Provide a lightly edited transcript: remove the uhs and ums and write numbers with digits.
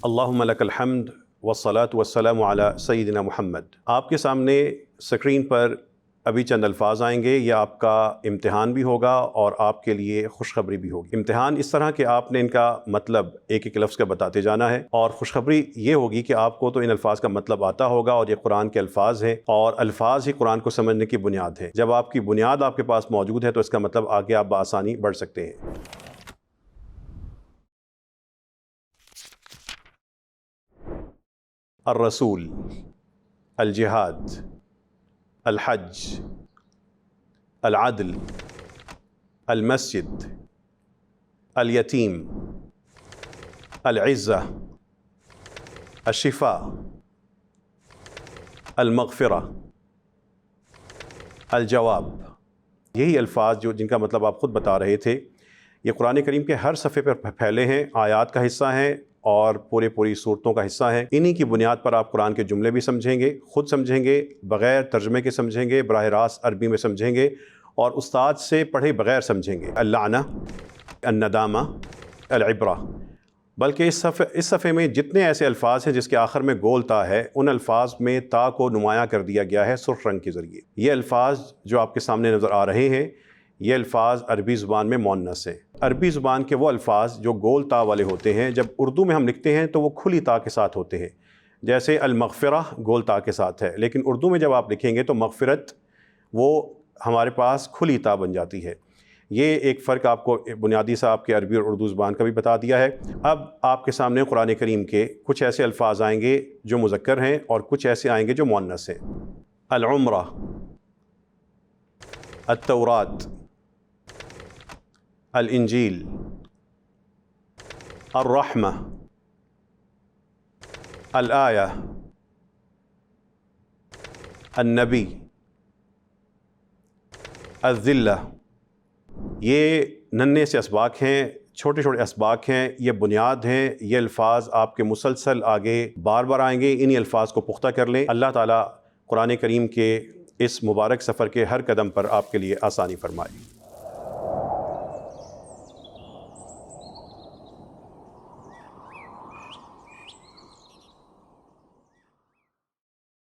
اللہم لک الحمد والصلاۃ والسلام علی سیدنا محمد۔ آپ کے سامنے سکرین پر ابھی چند الفاظ آئیں گے، یہ آپ کا امتحان بھی ہوگا اور آپ کے لیے خوشخبری بھی ہوگی۔ امتحان اس طرح کہ آپ نے ان کا مطلب ایک ایک لفظ کا بتاتے جانا ہے، اور خوشخبری یہ ہوگی کہ آپ کو تو ان الفاظ کا مطلب آتا ہوگا اور یہ قرآن کے الفاظ ہیں، اور الفاظ ہی قرآن کو سمجھنے کی بنیاد ہے۔ جب آپ کی بنیاد آپ کے پاس موجود ہے تو اس کا مطلب آگے آپ بآسانی بڑھ سکتے ہیں۔ الرسول، الجہاد، الحج، العدل، المسجد، الیتیم، العزہ، الشفاء، المغفرہ، الجواب۔ یہی الفاظ جن کا مطلب آپ خود بتا رہے تھے، یہ قرآن کریم کے ہر صفحے پر پھیلے ہیں، آیات کا حصہ ہیں اور پوری صورتوں کا حصہ ہیں۔ انہی کی بنیاد پر آپ قرآن کے جملے بھی سمجھیں گے، خود سمجھیں گے، بغیر ترجمے کے سمجھیں گے، براہ راست عربی میں سمجھیں گے اور استاد سے پڑھے بغیر سمجھیں گے۔ اللعنہ، الندامہ، العبرہ۔ بلکہ اس صفحے میں جتنے ایسے الفاظ ہیں جس کے آخر میں گول تا ہے، ان الفاظ میں تا کو نمایاں کر دیا گیا ہے سرخ رنگ کے ذریعے۔ یہ الفاظ جو آپ کے سامنے نظر آ رہے ہیں، یہ الفاظ عربی زبان میں مؤنث ہیں۔ عربی زبان کے وہ الفاظ جو گول تا والے ہوتے ہیں، جب اردو میں ہم لکھتے ہیں تو وہ کھلی تا کے ساتھ ہوتے ہیں، جیسے المغفرہ گول تا کے ساتھ ہے، لیکن اردو میں جب آپ لکھیں گے تو مغفرت وہ ہمارے پاس کھلی تا بن جاتی ہے۔ یہ ایک فرق آپ کو بنیادی سا آپ کے عربی اور اردو زبان کا بھی بتا دیا ہے۔ اب آپ کے سامنے قرآن کریم کے کچھ ایسے الفاظ آئیں گے جو مذکر ہیں اور کچھ ایسے آئیں گے جو مؤنث ہیں۔ العمرہ، التورات، الانجیل، الرحمہ، الآیہ، النبی، الذلہ۔ یہ ننھے سے اسباق ہیں، چھوٹے چھوٹے اسباق ہیں، یہ بنیاد ہیں۔ یہ الفاظ آپ کے مسلسل آگے بار بار آئیں گے، انہی الفاظ کو پختہ کر لیں۔ اللہ تعالیٰ قرآن کریم کے اس مبارک سفر کے ہر قدم پر آپ کے لیے آسانی فرمائے۔